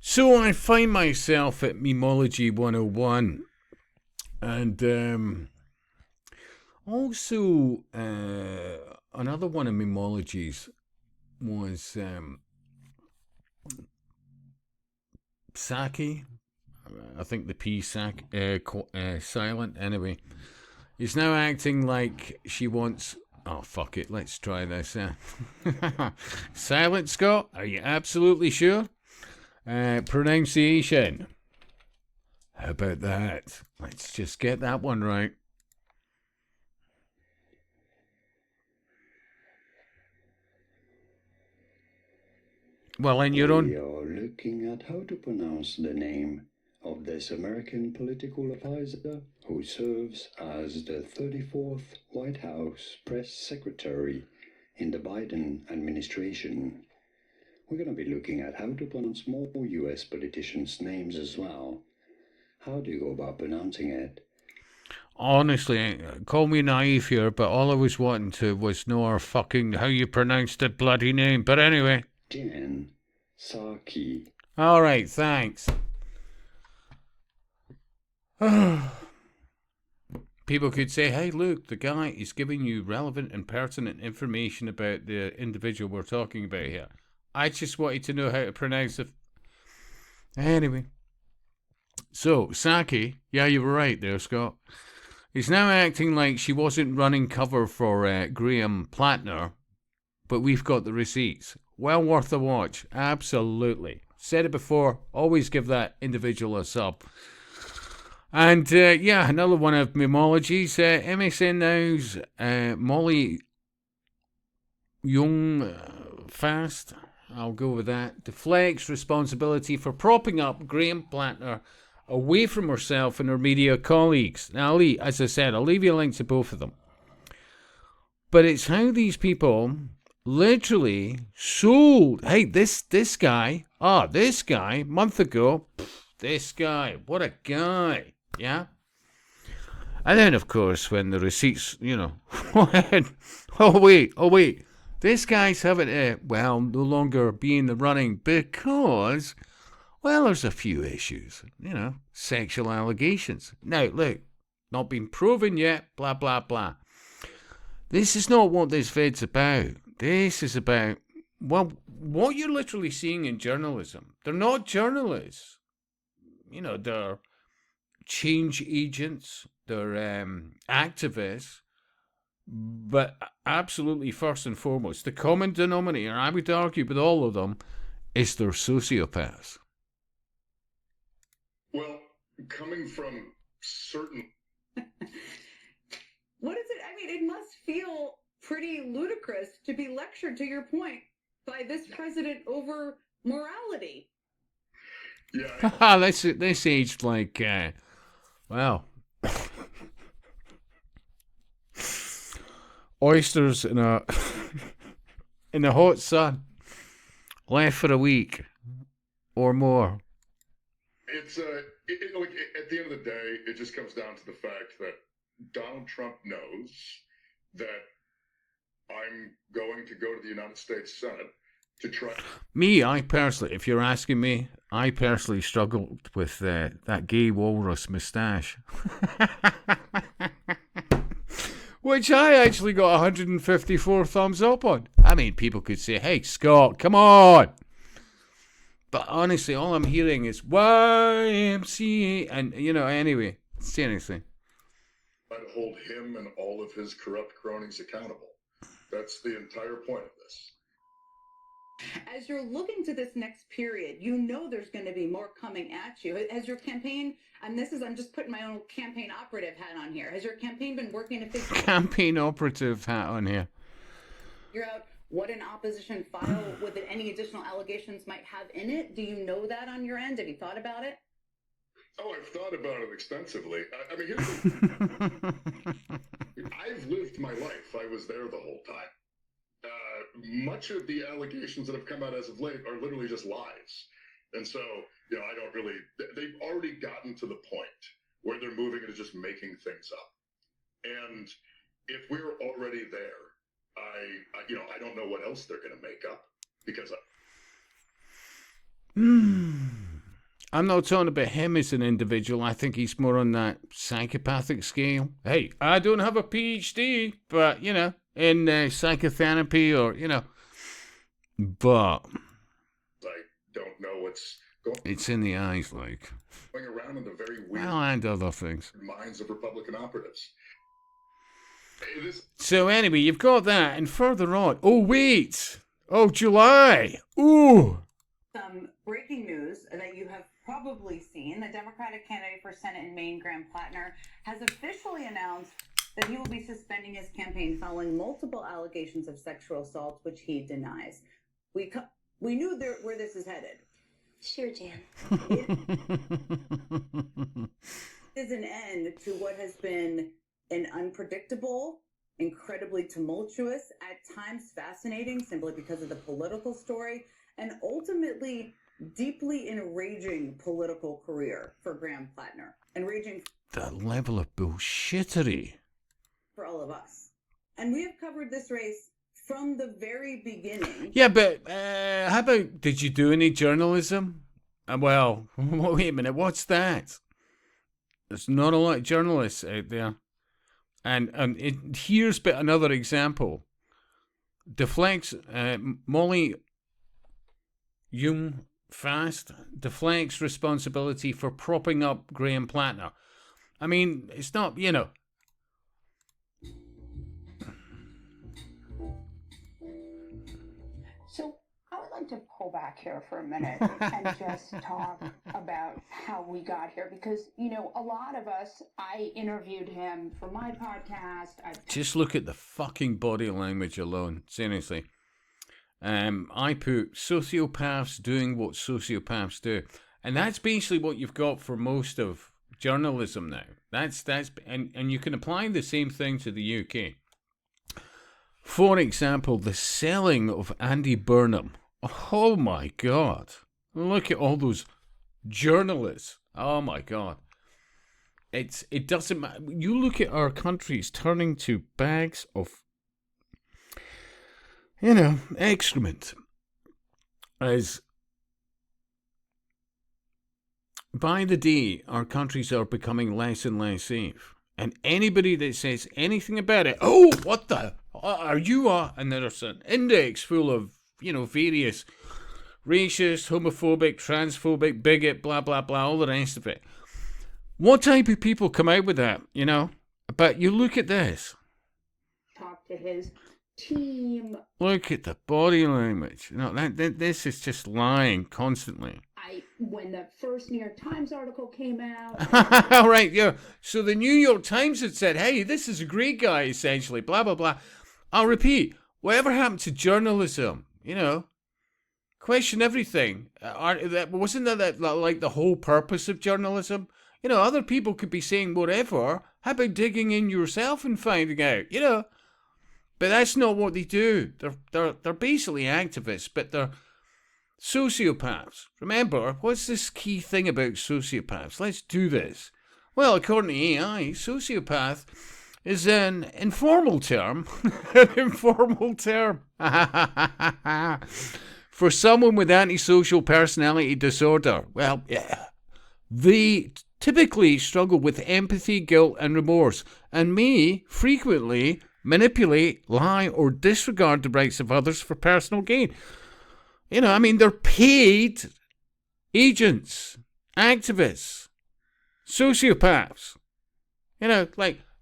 So I find myself at Memology 101, and also another one of Memologies was Saki. I think the P silent. Anyway, he's now acting like she wants. Oh fuck it, let's try this. Silent Scott, are you absolutely sure? Pronunciation. How about that? Let's just get that one right. Well, in your We own. are looking at how to pronounce the name of this American political advisor who serves as the 34th White House press secretary in the Biden administration. We're going to be looking at how to pronounce more US politicians' names as well. How do you go about pronouncing it? Honestly, call me naive here, but all I was wanting to was know our fucking how you pronounce the bloody name. But anyway. Jen Psaki. Alright, thanks. People could say, hey, look, the guy is giving you relevant and pertinent information about the individual we're talking about here. I just wanted to know how to pronounce it. Anyway. So, Saki, yeah, you were right there, Scott. He's now acting like she wasn't running cover for Graham Plattner, but we've got the receipts. Well worth a watch. Absolutely. Said it before, always give that individual a sub. And yeah, another one of Memology's MSN Now's Molly Young Fast. I'll go with that. Deflects responsibility for propping up Graham Plattner away from herself and her media colleagues. Now, as I said, I'll leave you a link to both of them. But it's how these people literally sold. Hey, this guy. This guy. Month ago. This guy. What a guy. Yeah. And then, of course, when the receipts, oh wait, this guy's having to, well, no longer be in the running because, well, there's a few issues, sexual allegations. Now, look, not been proven yet, blah, blah, blah. This is not what this vid's about. This is about, well, what you're literally seeing in journalism. They're not journalists. They're change agents, they're activists, but absolutely first and foremost, the common denominator, I would argue with all of them, is they're sociopaths. Well, coming from certain. What is it? I mean, it must feel pretty ludicrous to be lectured, to your point, by this president over morality. Yeah. This aged like, well, oysters in a in the hot sun, left for a week or more. It's like at the end of the day, it just comes down to the fact that Donald Trump knows that I'm going to go to the United States Senate to try. Me, I personally, if you're asking me, I personally struggled with that gay walrus moustache. Which I actually got 154 thumbs up on. I mean, people could say, hey, Scott, come on. But honestly, all I'm hearing is YMCA. And, anyway, seriously. I'd hold him and all of his corrupt cronies accountable. That's the entire point of this. As you're looking to this next period, there's going to be more coming at you. Has your campaign, and I'm just putting my own campaign operative hat on here, has your campaign been working to figure campaign operative hat on here? Figure out what an opposition file with any additional allegations might have in it? Do you know that on your end? Have you thought about it? Oh, I've thought about it extensively. I mean, I've lived my life. I was there the whole time. Much of the allegations that have come out as of late are literally just lies. And so, I don't really, they've already gotten to the point where they're moving into just making things up. And if we're already there, I don't know what else they're going to make up because I'm not talking about him as an individual. I think he's more on that psychopathic scale. Hey, I don't have a PhD, but, in psychotherapy or, but I don't know what's going it's in the eyes, like. around in the very weird Well, and other things. minds of Republican operatives. It is So anyway, you've got that, and further on. Oh, wait. Oh, July. Ooh. Some breaking news that you have probably seen. The Democratic candidate for Senate in Maine, Graham Plattner, has officially announced that he will be suspending his campaign following multiple allegations of sexual assault, which he denies. We knew where this is headed. Sure, Jan. It is an end to what has been an unpredictable, incredibly tumultuous, at times fascinating simply because of the political story, and ultimately deeply enraging political career for Graham Plattner. Enraging That level of bullshittery. for all of us. And we have covered this race from the very beginning. Yeah, but how about, did you do any journalism? Well, wait a minute, what's that? There's not a lot of journalists out there. And here's another example. Deflects, Molly Young Fast deflects responsibility for propping up Graham Plattner. I mean, it's not, So I would like to pull back here for a minute and just talk about how we got here because, a lot of us, I interviewed him for my podcast. Just look at the fucking body language alone, seriously. I put sociopaths doing what sociopaths do. And that's basically what you've got for most of journalism now. And you can apply the same thing to the UK. For example, the selling of Andy Burnham. Oh my God. Look at all those journalists. Oh my God. It doesn't matter. You look at our countries turning to bags of, excrement. As by the day, our countries are becoming less and less safe. And anybody that says anything about it, oh, what the, are you and there's an index full of, various racist, homophobic, transphobic, bigot, blah, blah, blah, all the rest of it. What type of people come out with that, But you look at this. Talk to his team. Look at the body language. This is just lying constantly. When the first New York Times article came out. All right, yeah. So the New York Times had said, hey, this is a great guy, essentially, blah, blah, blah. I'll repeat, whatever happened to journalism? Question everything. Wasn't that like the whole purpose of journalism? Other people could be saying whatever. How about digging in yourself and finding out, But that's not what they do. They're basically activists, but they're sociopaths. Remember, what's this key thing about sociopaths? Let's do this. Well, according to AI, sociopath is an informal term. An informal term. For someone with antisocial personality disorder. Well, yeah. They typically struggle with empathy, guilt, and remorse, and may frequently manipulate, lie, or disregard the rights of others for personal gain. They're paid agents, activists, sociopaths.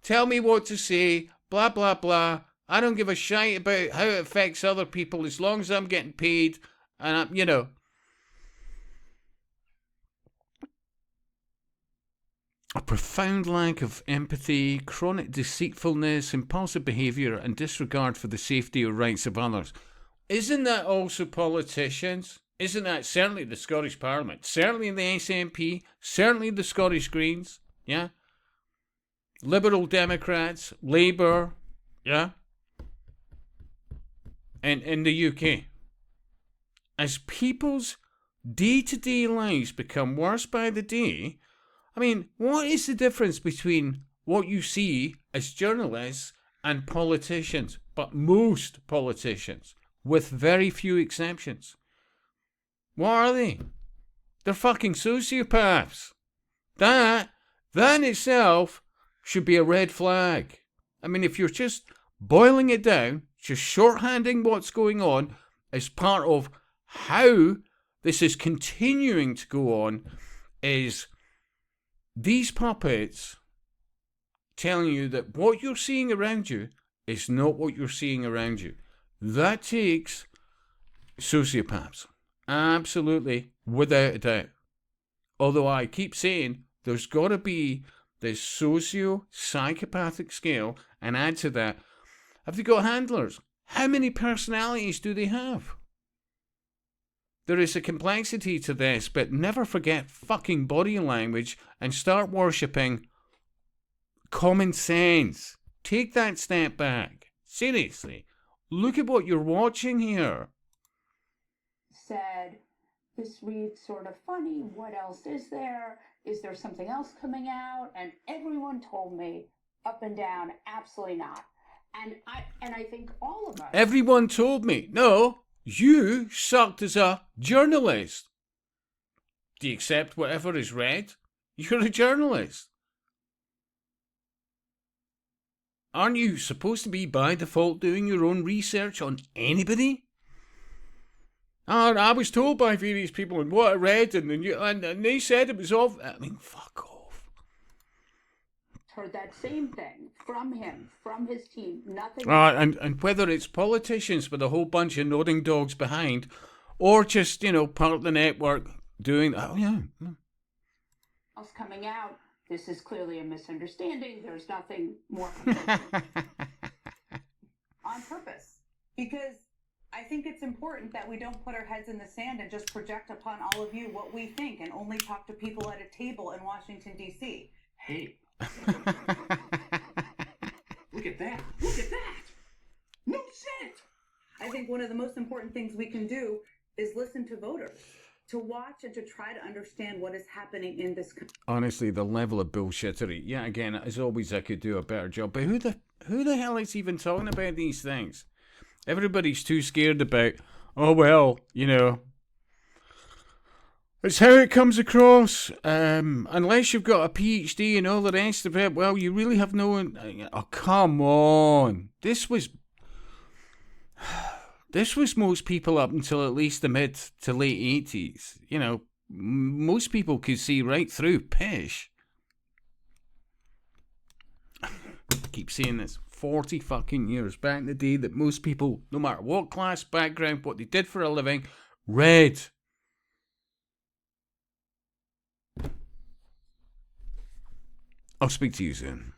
Tell me what to say, blah, blah, blah. I don't give a shite about how it affects other people as long as I'm getting paid. And a profound lack of empathy, chronic deceitfulness, impulsive behaviour, and disregard for the safety or rights of others. Isn't that also politicians? Isn't that certainly the Scottish Parliament? Certainly the SNP? Certainly the Scottish Greens? Yeah? Liberal Democrats? Labour? Yeah? And in the UK. As people's day-to-day lives become worse by the day, what is the difference between what you see as journalists and politicians? But most politicians, with very few exceptions. What are they? They're fucking sociopaths. That in itself should be a red flag. I mean, if you're just boiling it down, just shorthanding what's going on as part of how this is continuing to go on, is these puppets telling you that what you're seeing around you is not what you're seeing around you. That takes sociopaths. Absolutely, without a doubt. Although I keep saying there's got to be this socio-psychopathic scale, and add to that, have they got handlers? How many personalities do they have? There is a complexity to this, but never forget fucking body language and start worshipping common sense. Take that step back. Seriously. Look at what you're watching here. Said, this reads sort of funny. What else is there? Is there something else coming out? And everyone told me up and down, absolutely not. And I think all of us. Everyone told me. No, you sucked as a journalist. Do you accept whatever is read? You're a journalist. Aren't you supposed to be by default doing your own research on anybody? I was told by various people and what I read, and they said it was off. I mean, fuck off. Heard that same thing from him, from his team. Nothing. And whether it's politicians with a whole bunch of nodding dogs behind, or just, part of the network doing, else coming out. This is clearly a misunderstanding. There's nothing more. On purpose. Because I think it's important that we don't put our heads in the sand and just project upon all of you what we think and only talk to people at a table in Washington, D.C. Hey. Look at that. Look at that. No shit. I think one of the most important things we can do is listen to voters, to watch and to try to understand what is happening in this country. Honestly, the level of bullshittery. Yeah, again, as always, I could do a better job. But who the hell is even talking about these things? Everybody's too scared about, it's how it comes across. Unless you've got a PhD and all the rest of it, well, you really have no... Oh, come on. This was most people up until at least the mid to late 80s. Most people could see right through pish. I keep saying this. 40 fucking years back in the day that most people, no matter what class, background, what they did for a living, read. I'll speak to you soon.